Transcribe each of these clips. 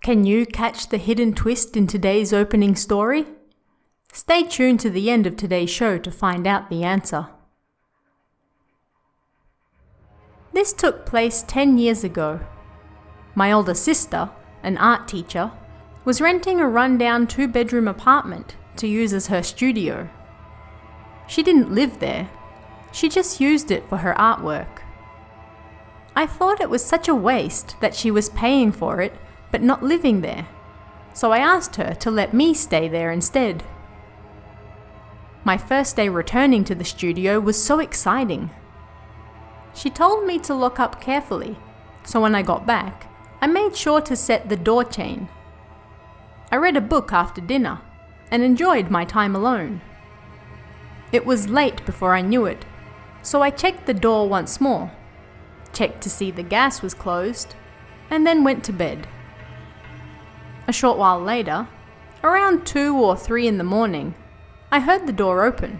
Can you catch the hidden twist in today's opening story? Stay tuned to the end of today's show to find out the answer. This took place 10 years ago. My older sister, an art teacher, was renting a rundown 2-bedroom apartment to use as her studio. She didn't live there, she just used it for her artwork. I thought it was such a waste that she was paying for it but not living there, so I asked her to let me stay there instead. My first day returning to the studio was so exciting. She told me to lock up carefully, so when I got back, I made sure to set the door chain. I read a book after dinner and enjoyed my time alone. It was late before I knew it, so I checked the door once more, checked to see the gas was closed, and then went to bed. A short while later, around 2 or 3 in the morning, I heard the door open.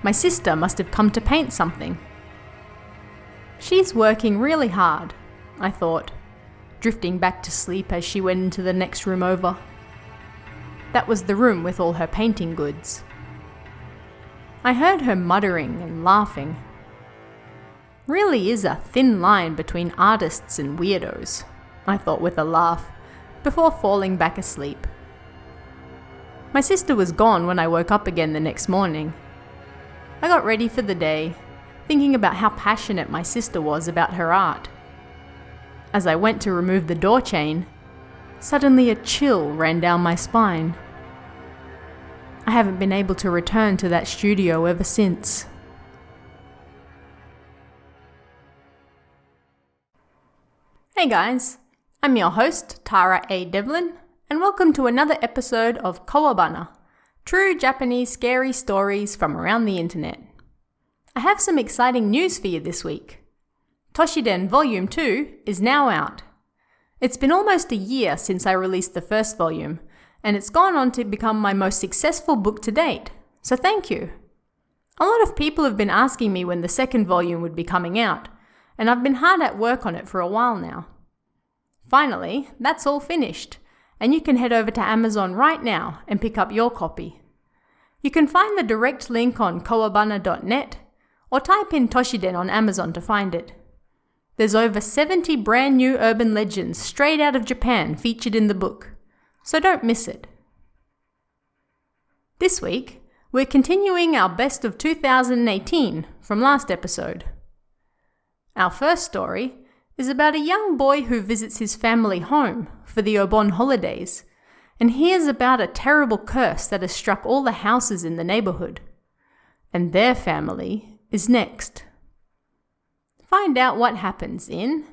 My sister must have come to paint something. She's working really hard, I thought, drifting back to sleep as she went into the next room over. That was the room with all her painting goods. I heard her muttering and laughing. Really is a thin line between artists and weirdos, I thought with a laugh, before falling back asleep. My sister was gone when I woke up again the next morning. I got ready for the day, thinking about how passionate my sister was about her art. As I went to remove the door chain, suddenly a chill ran down my spine. I haven't been able to return to that studio ever since. Hey guys, I'm your host, Tara A. Devlin, and welcome to another episode of Kowabana, true Japanese scary stories from around the internet. I have some exciting news for you this week. Toshiden Volume 2 is now out. It's been almost a year since I released the first volume, and it's gone on to become my most successful book to date, so thank you. A lot of people have been asking me when the second volume would be coming out, and I've been hard at work on it for a while now. Finally, that's all finished, and you can head over to Amazon right now and pick up your copy. You can find the direct link on kowabana.net or type in Toshiden on Amazon to find it. There's over 70 brand new urban legends straight out of Japan featured in the book, so don't miss it. This week, we're continuing our best of 2018 from last episode. Our first story is about a young boy who visits his family home for the Obon holidays and hears about a terrible curse that has struck all the houses in the neighborhood. And their family is next. Find out what happens in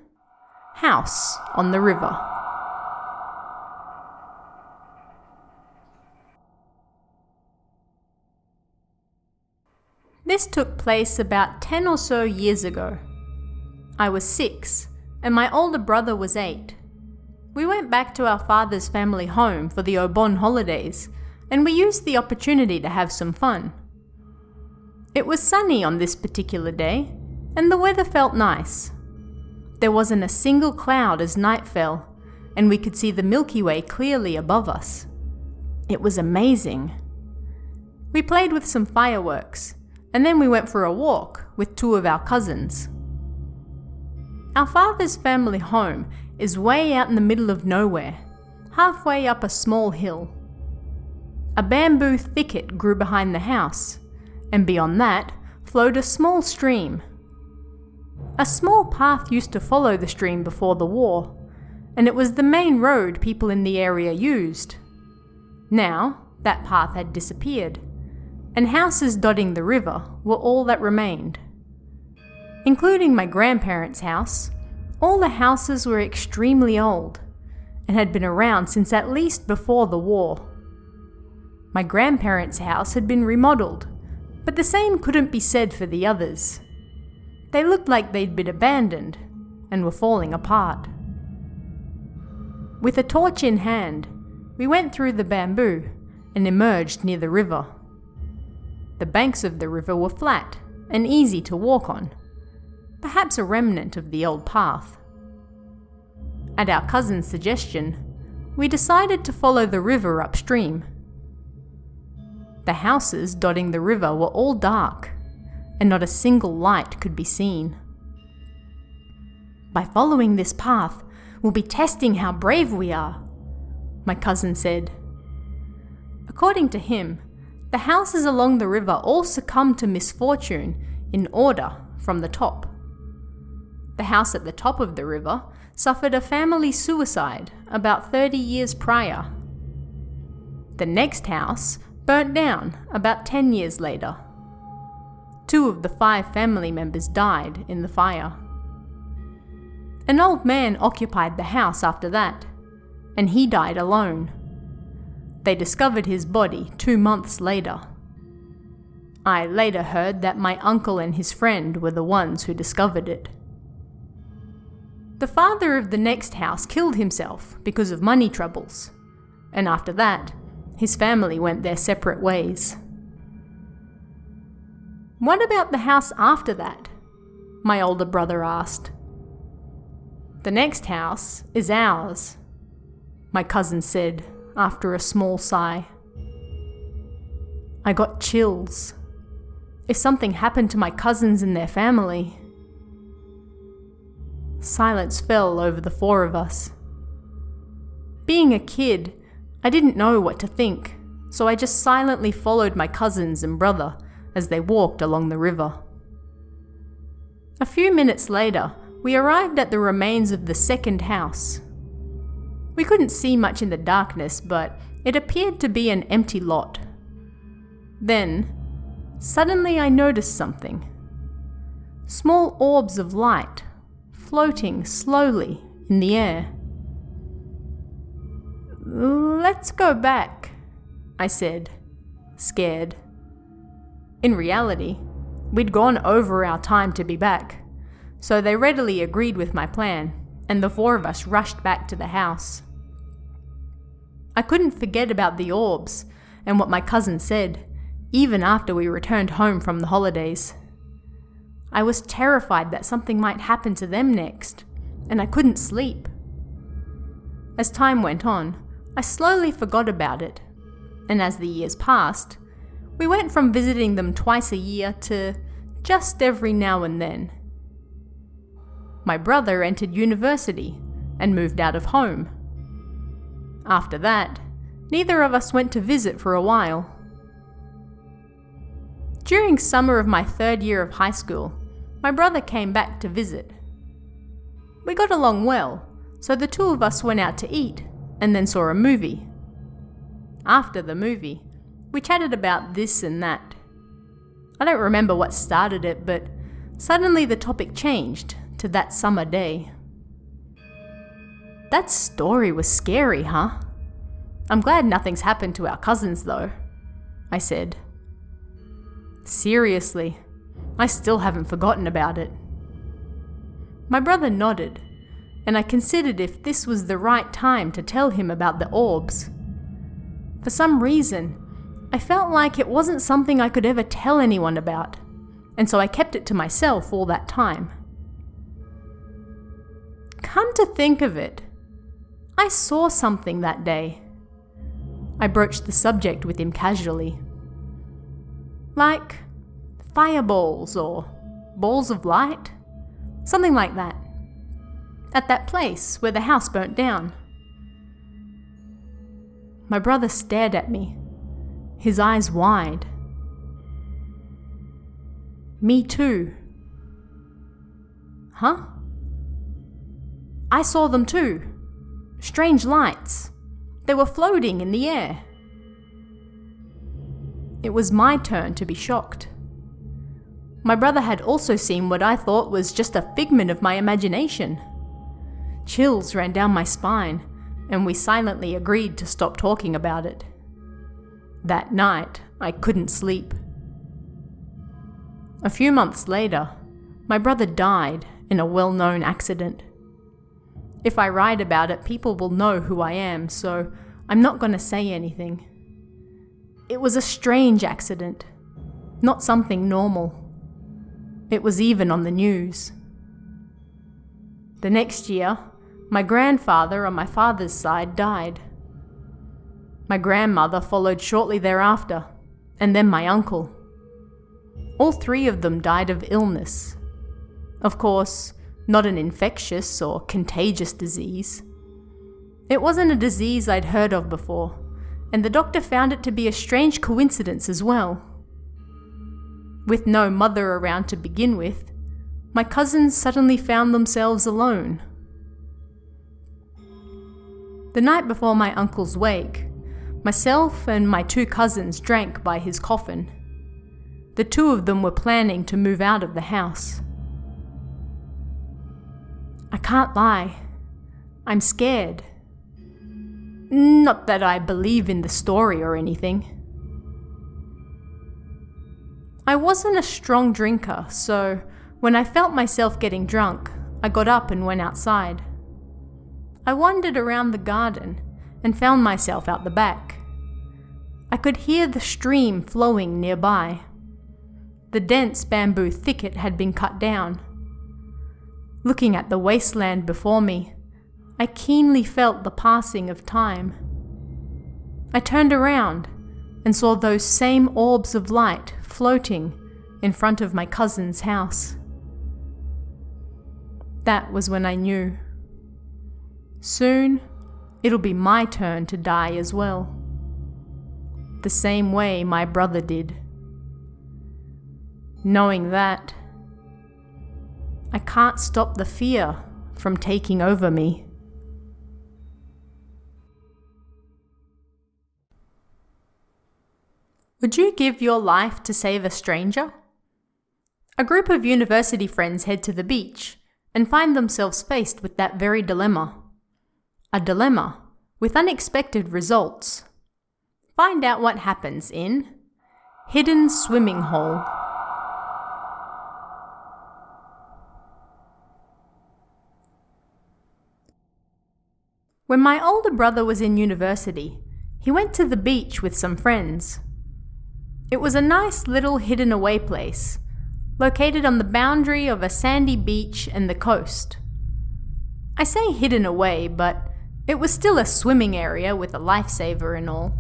House on the River. This took place about 10 or so years ago. I was 6 and my older brother was 8. We went back to our father's family home for the Obon holidays and we used the opportunity to have some fun. It was sunny on this particular day, and the weather felt nice. There wasn't a single cloud as night fell, and we could see the Milky Way clearly above us. It was amazing. We played with some fireworks, and then we went for a walk with 2 of our cousins. Our father's family home is way out in the middle of nowhere, halfway up a small hill. A bamboo thicket grew behind the house, and beyond that flowed a small stream. A small path used to follow the stream before the war, and it was the main road people in the area used. Now, that path had disappeared, and houses dotting the river were all that remained. Including my grandparents' house, all the houses were extremely old, and had been around since at least before the war. My grandparents' house had been remodeled, but the same couldn't be said for the others. They looked like they'd been abandoned and were falling apart. With a torch in hand, we went through the bamboo and emerged near the river. The banks of the river were flat and easy to walk on, perhaps a remnant of the old path. At our cousin's suggestion, we decided to follow the river upstream. The houses dotting the river were all dark, and not a single light could be seen. "By following this path, we'll be testing how brave we are," my cousin said. According to him, the houses along the river all succumbed to misfortune in order from the top. The house at the top of the river suffered a family suicide about 30 years prior. The next house burnt down about 10 years later. 2 of the 5 family members died in the fire. An old man occupied the house after that, and he died alone. They discovered his body 2 months later. I later heard that my uncle and his friend were the ones who discovered it. The father of the next house killed himself because of money troubles, and after that, his family went their separate ways. "What about the house after that?" my older brother asked. "The next house is ours," my cousin said after a small sigh. I got chills. If something happened to my cousins and their family... Silence fell over the 4 of us. Being a kid, I didn't know what to think, so I just silently followed my cousins and brother as they walked along the river. A few minutes later, we arrived at the remains of the second house. We couldn't see much in the darkness, but it appeared to be an empty lot. Then, suddenly I noticed something. Small orbs of light floating slowly in the air. "Let's go back," I said, scared. In reality, we'd gone over our time to be back, so they readily agreed with my plan, and the 4 of us rushed back to the house. I couldn't forget about the orbs and what my cousin said, even after we returned home from the holidays. I was terrified that something might happen to them next, and I couldn't sleep. As time went on, I slowly forgot about it, and as the years passed, we went from visiting them twice a year to just every now and then. My brother entered university and moved out of home. After that, neither of us went to visit for a while. During summer of my 3rd year of high school, my brother came back to visit. We got along well, so the 2 of us went out to eat and then saw a movie. After the movie, we chatted about this and that. I don't remember what started it, but suddenly the topic changed to that summer day. "That story was scary, huh? I'm glad nothing's happened to our cousins though," I said. "Seriously, I still haven't forgotten about it." My brother nodded, and I considered if this was the right time to tell him about the orbs. For some reason, I felt like it wasn't something I could ever tell anyone about, and so I kept it to myself all that time. Come to think of it, I saw something that day. I broached the subject with him casually. Like fireballs or balls of light, something like that, at that place where the house burnt down. My brother stared at me, his eyes wide. "Me too." "Huh?" "I saw them too. Strange lights. They were floating in the air." It was my turn to be shocked. My brother had also seen what I thought was just a figment of my imagination. Chills ran down my spine, and we silently agreed to stop talking about it. That night, I couldn't sleep. A few months later, my brother died in a well-known accident. If I write about it, people will know who I am, so I'm not going to say anything. It was a strange accident, not something normal. It was even on the news. The next year, my grandfather on my father's side died. My grandmother followed shortly thereafter, and then my uncle. All three of them died of illness. Of course, not an infectious or contagious disease. It wasn't a disease I'd heard of before, and the doctor found it to be a strange coincidence as well. With no mother around to begin with, my cousins suddenly found themselves alone. The night before my uncle's wake, myself and my two cousins drank by his coffin. The two of them were planning to move out of the house. I can't lie, I'm scared. Not that I believe in the story or anything. I wasn't a strong drinker, so when I felt myself getting drunk, I got up and went outside. I wandered around the garden and found myself out the back. I could hear the stream flowing nearby. The dense bamboo thicket had been cut down. Looking at the wasteland before me, I keenly felt the passing of time. I turned around and saw those same orbs of light floating in front of my cousin's house. That was when I knew. Soon, it'll be my turn to die as well. The same way my brother did. Knowing that, I can't stop the fear from taking over me. Would you give your life to save a stranger? A group of university friends head to the beach and find themselves faced with that very dilemma. A dilemma with unexpected results. Find out what happens in Hidden Swimming Hole. When my older brother was in university, he went to the beach with some friends. It was a nice little hidden away place, located on the boundary of a sandy beach and the coast. I say hidden away, but it was still a swimming area with a lifesaver and all.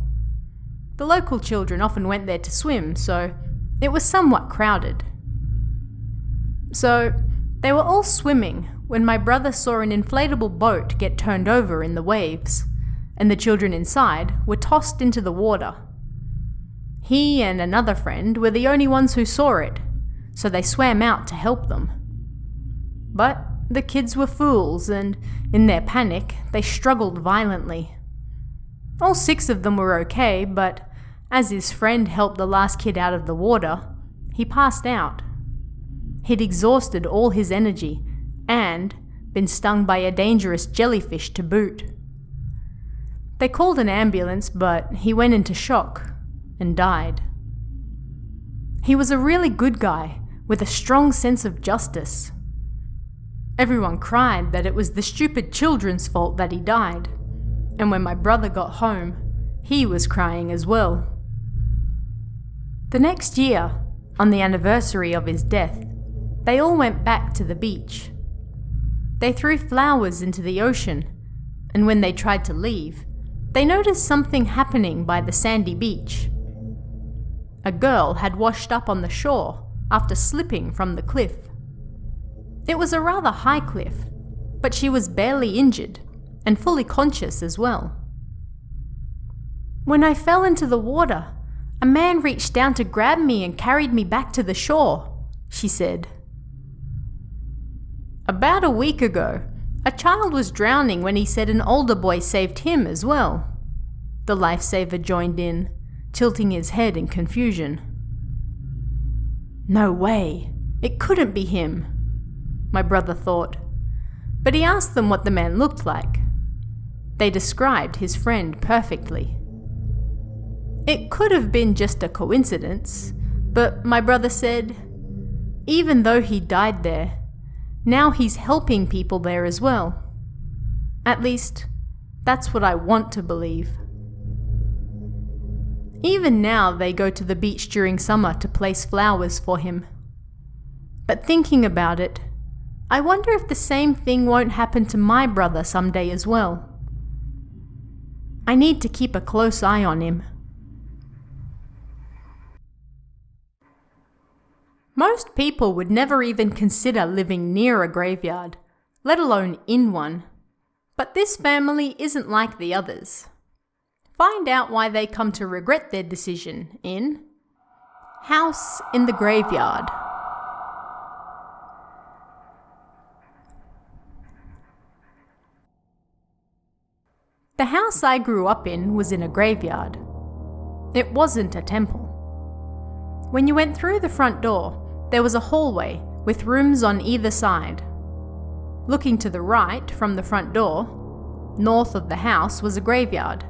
The local children often went there to swim, so it was somewhat crowded. So they were all swimming when my brother saw an inflatable boat get turned over in the waves, and the children inside were tossed into the water. He and another friend were the only ones who saw it, so they swam out to help them. But the kids were fools, and in their panic, they struggled violently. All 6 of them were okay, but as his friend helped the last kid out of the water, he passed out. He'd exhausted all his energy and been stung by a dangerous jellyfish to boot. They called an ambulance, but he went into shock and died. He was a really good guy with a strong sense of justice. Everyone cried that it was the stupid children's fault that he died, and when my brother got home, he was crying as well. The next year, on the anniversary of his death, they all went back to the beach. They threw flowers into the ocean, and when they tried to leave, they noticed something happening by the sandy beach. A girl had washed up on the shore after slipping from the cliff. It was a rather high cliff, but she was barely injured and fully conscious as well. When I fell into the water, a man reached down to grab me and carried me back to the shore, she said. About a week ago, a child was drowning when he said an older boy saved him as well. The lifesaver joined in, tilting his head in confusion. No way, it couldn't be him, my brother thought, but he asked them what the man looked like. They described his friend perfectly. It could have been just a coincidence, but my brother said, even though he died there, now he's helping people there as well. At least, that's what I want to believe. Even now they go to the beach during summer to place flowers for him. But thinking about it, I wonder if the same thing won't happen to my brother someday as well. I need to keep a close eye on him. Most people would never even consider living near a graveyard, let alone in one. But this family isn't like the others. Find out why they come to regret their decision in House in the Graveyard. The house I grew up in was in a graveyard. It wasn't a temple. When you went through the front door, there was a hallway with rooms on either side. Looking to the right from the front door, north of the house was a graveyard.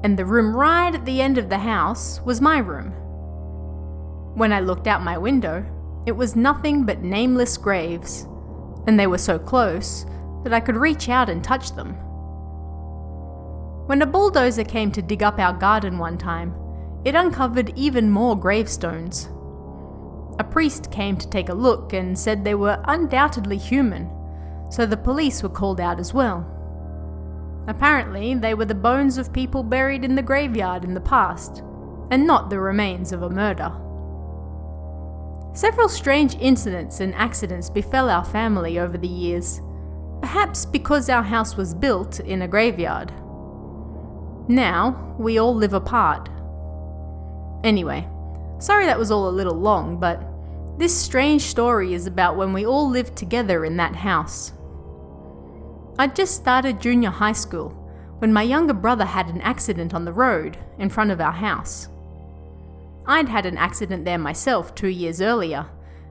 And the room right at the end of the house was my room. When I looked out my window, it was nothing but nameless graves, and they were so close that I could reach out and touch them. When a bulldozer came to dig up our garden one time, it uncovered even more gravestones. A priest came to take a look and said they were undoubtedly human, so the police were called out as well. Apparently, they were the bones of people buried in the graveyard in the past, and not the remains of a murder. Several strange incidents and accidents befell our family over the years, perhaps because our house was built in a graveyard. Now, we all live apart. Anyway, sorry that was all a little long, but this strange story is about when we all lived together in that house. I'd just started junior high school when my younger brother had an accident on the road in front of our house. I'd had an accident there myself 2 years earlier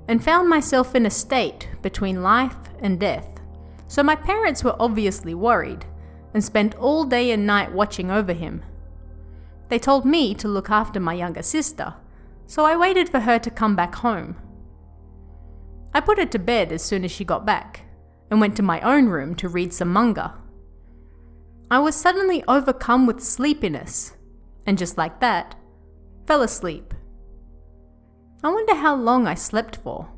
and found myself in a state between life and death, so my parents were obviously worried and spent all day and night watching over him. They told me to look after my younger sister, so I waited for her to come back home. I put her to bed as soon as she got back and went to my own room to read some manga. I was suddenly overcome with sleepiness, and just like that, fell asleep. I wonder how long I slept for.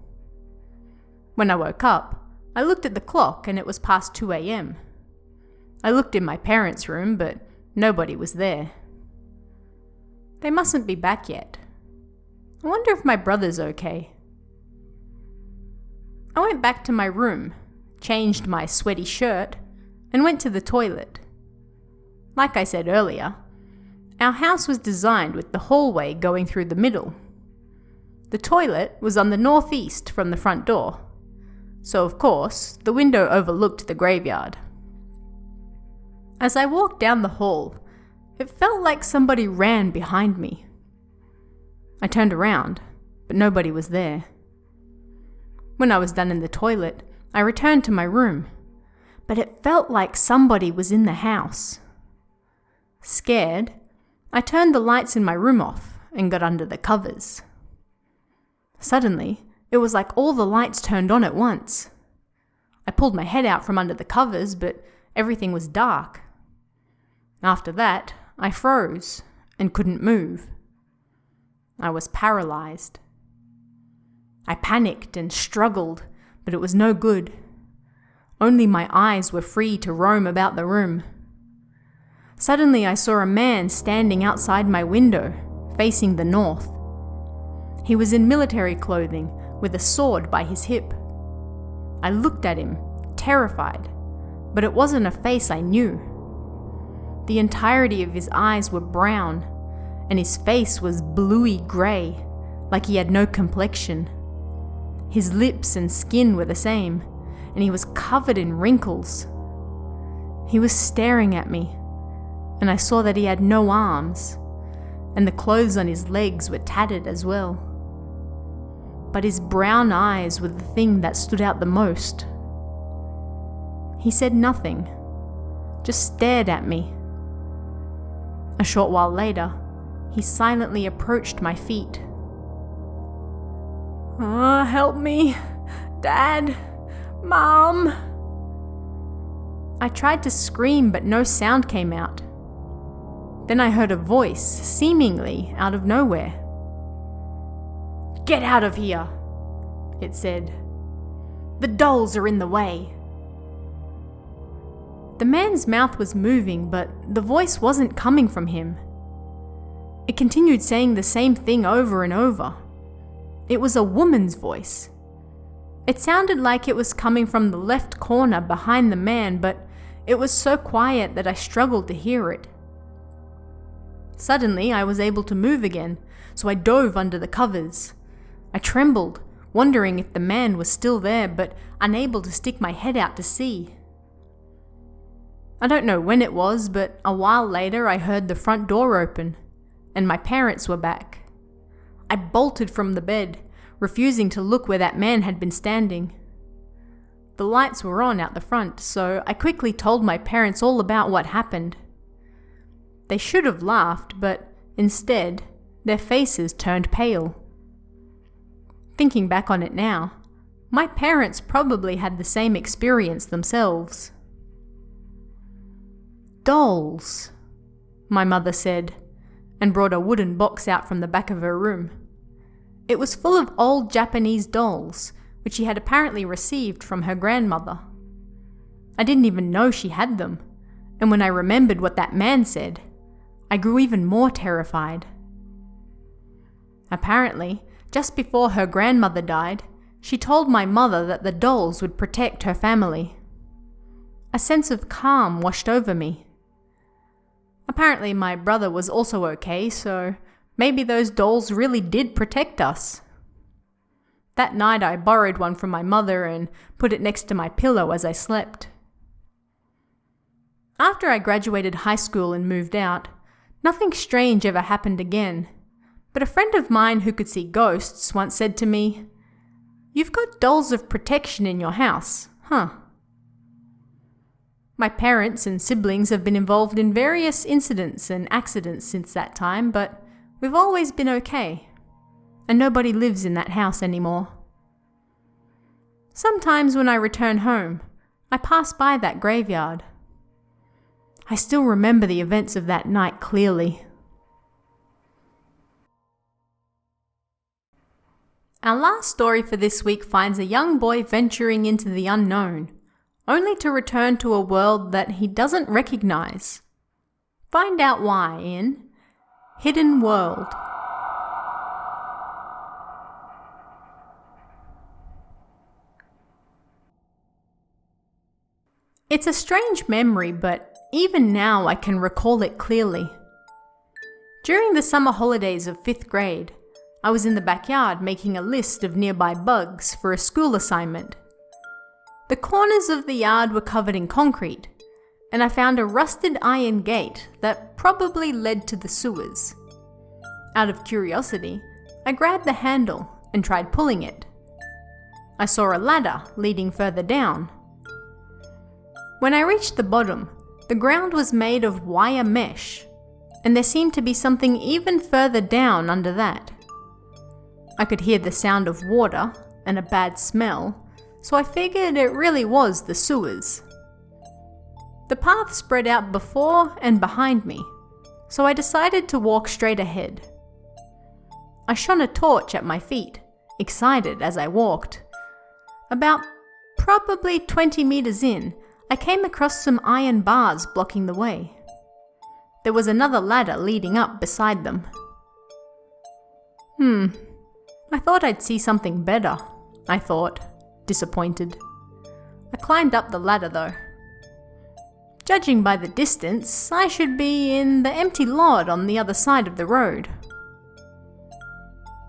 When I woke up, I looked at the clock and it was past 2 a.m. I looked in my parents' room, but nobody was there. They mustn't be back yet. I wonder if my brother's okay. I went back to my room, changed my sweaty shirt, and went to the toilet. Like I said earlier, our house was designed with the hallway going through the middle. The toilet was on the northeast from the front door, so of course the window overlooked the graveyard. As I walked down the hall, it felt like somebody ran behind me. I turned around, but nobody was there. When I was done in the toilet, I returned to my room, but it felt like somebody was in the house. Scared, I turned the lights in my room off and got under the covers. Suddenly, it was like all the lights turned on at once. I pulled my head out from under the covers, but everything was dark. After that, I froze and couldn't move. I was paralyzed. I panicked and struggled, but it was no good. Only my eyes were free to roam about the room. Suddenly I saw a man standing outside my window, facing the north. He was in military clothing, with a sword by his hip. I looked at him, terrified, but it wasn't a face I knew. The entirety of his eyes were brown, and his face was bluey grey, like he had no complexion. His lips and skin were the same, and he was covered in wrinkles. He was staring at me, and I saw that he had no arms, and the clothes on his legs were tattered as well. But his brown eyes were the thing that stood out the most. He said nothing, just stared at me. A short while later, he silently approached my feet. Help me, Dad, Mom. I tried to scream, but no sound came out. Then I heard a voice, seemingly out of nowhere. "Get out of here," it said. "The dolls are in the way." The man's mouth was moving, but the voice wasn't coming from him. It continued saying the same thing over and over. It was a woman's voice. It sounded like it was coming from the left corner behind the man, but it was so quiet that I struggled to hear it. Suddenly, I was able to move again, so I dove under the covers. I trembled, wondering if the man was still there, but unable to stick my head out to see. I don't know when it was, but a while later I heard the front door open, and my parents were back. I bolted from the bed, refusing to look where that man had been standing. The lights were on out the front, so I quickly told my parents all about what happened. They should have laughed, but instead, their faces turned pale. Thinking back on it now, my parents probably had the same experience themselves. "Dolls," my mother said, and brought a wooden box out from the back of her room. It was full of old Japanese dolls, which she had apparently received from her grandmother. I didn't even know she had them, and when I remembered what that man said, I grew even more terrified. Apparently, just before her grandmother died, she told my mother that the dolls would protect her family. A sense of calm washed over me. Apparently my brother was also okay, so maybe those dolls really did protect us. That night I borrowed one from my mother and put it next to my pillow as I slept. After I graduated high school and moved out, nothing strange ever happened again, but a friend of mine who could see ghosts once said to me, "You've got dolls of protection in your house, huh?" My parents and siblings have been involved in various incidents and accidents since that time, but we've always been okay, and nobody lives in that house anymore. Sometimes when I return home, I pass by that graveyard. I still remember the events of that night clearly. Our last story for this week finds a young boy venturing into the unknown, only to return to a world that he doesn't recognize. Find out why in Hidden World. It's a strange memory, but even now I can recall it clearly. During the summer holidays of 5th grade, I was in the backyard making a list of nearby bugs for a school assignment. The corners of the yard were covered in concrete, and I found a rusted iron gate that probably led to the sewers. Out of curiosity, I grabbed the handle and tried pulling it. I saw a ladder leading further down. When I reached the bottom, the ground was made of wire mesh, and there seemed to be something even further down under that. I could hear the sound of water and a bad smell, so I figured it really was the sewers. The path spread out before and behind me, so I decided to walk straight ahead. I shone a torch at my feet, excited as I walked. About probably 20 meters in, I came across some iron bars blocking the way. There was another ladder leading up beside them. I thought I'd see something better, I thought, disappointed. I climbed up the ladder though. Judging by the distance, I should be in the empty lot on the other side of the road.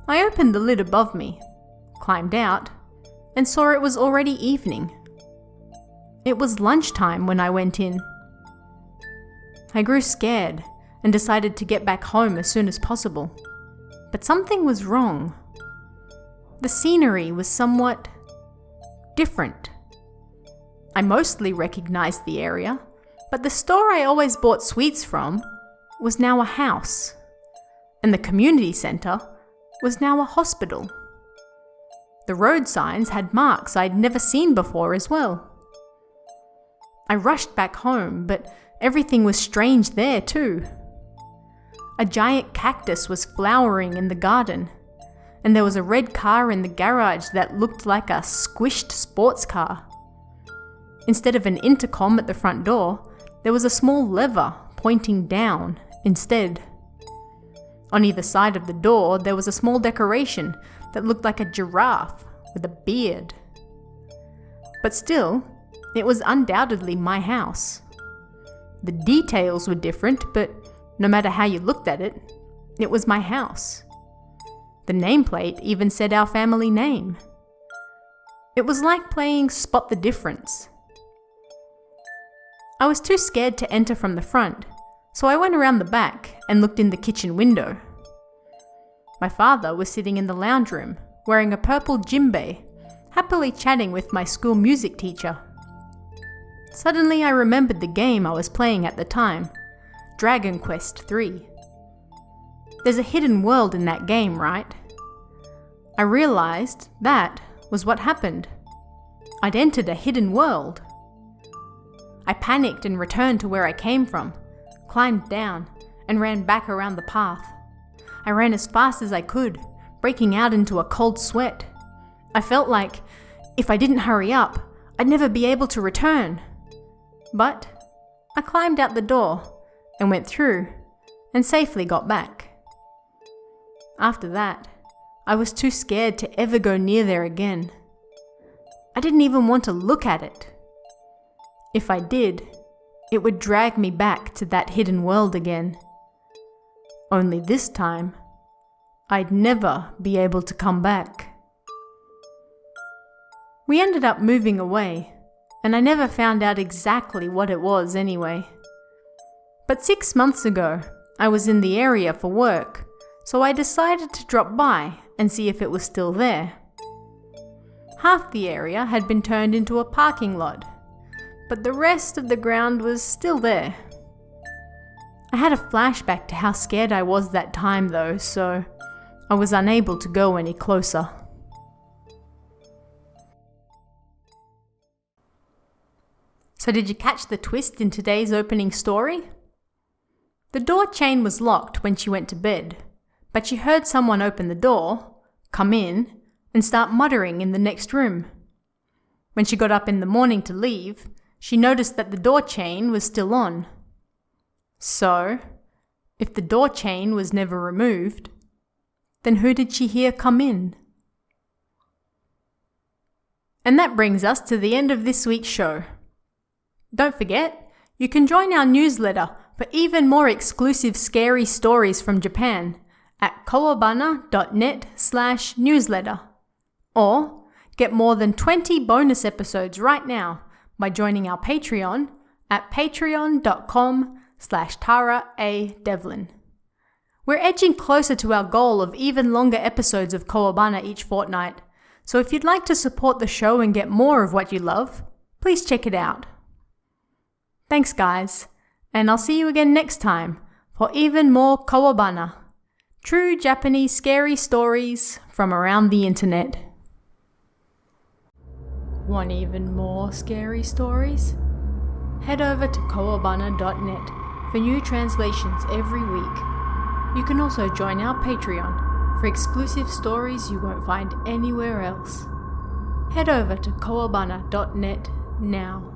I opened the lid above me, climbed out, and saw it was already evening. It was lunchtime when I went in. I grew scared and decided to get back home as soon as possible. But something was wrong. The scenery was somewhat different. I mostly recognized the area, but the store I always bought sweets from was now a house, and the community center was now a hospital. The road signs had marks I'd never seen before as well. I rushed back home, but everything was strange there too. A giant cactus was flowering in the garden, and there was a red car in the garage that looked like a squished sports car. Instead of an intercom at the front door, there was a small lever pointing down instead. On either side of the door, there was a small decoration that looked like a giraffe with a beard. But still, it was undoubtedly my house. The details were different, but no matter how you looked at it, it was my house. The nameplate even said our family name. It was like playing Spot the Difference. I was too scared to enter from the front, so I went around the back and looked in the kitchen window. My father was sitting in the lounge room, wearing a purple djembe, happily chatting with my school music teacher. Suddenly I remembered the game I was playing at the time, Dragon Quest III. There's a hidden world in that game, right? I realized that was what happened. I'd entered a hidden world. I panicked and returned to where I came from, climbed down, and ran back around the path. I ran as fast as I could, breaking out into a cold sweat. I felt like, if I didn't hurry up, I'd never be able to return. But I climbed out the door and went through and safely got back. After that, I was too scared to ever go near there again. I didn't even want to look at it. If I did, it would drag me back to that hidden world again. Only this time, I'd never be able to come back. We ended up moving away, and I never found out exactly what it was anyway. But 6 months ago, I was in the area for work, so I decided to drop by and see if it was still there. Half the area had been turned into a parking lot, but the rest of the ground was still there. I had a flashback to how scared I was that time though, so I was unable to go any closer. So did you catch the twist in today's opening story? The door chain was locked when she went to bed, but she heard someone open the door, come in, and start muttering in the next room. When she got up in the morning to leave, she noticed that the door chain was still on. So, if the door chain was never removed, then who did she hear come in? And that brings us to the end of this week's show. Don't forget, you can join our newsletter for even more exclusive scary stories from Japan at kowabana.net/newsletter. Or get more than 20 bonus episodes right now by joining our Patreon at patreon.com/TaraADevlin. We're edging closer to our goal of even longer episodes of Kowabana each fortnight, so if you'd like to support the show and get more of what you love, please check it out. Thanks guys, and I'll see you again next time for even more Kowabana, true Japanese scary stories from around the internet. Want even more scary stories? Head over to kowabana.net for new translations every week. You can also join our Patreon for exclusive stories you won't find anywhere else. Head over to kowabana.net now.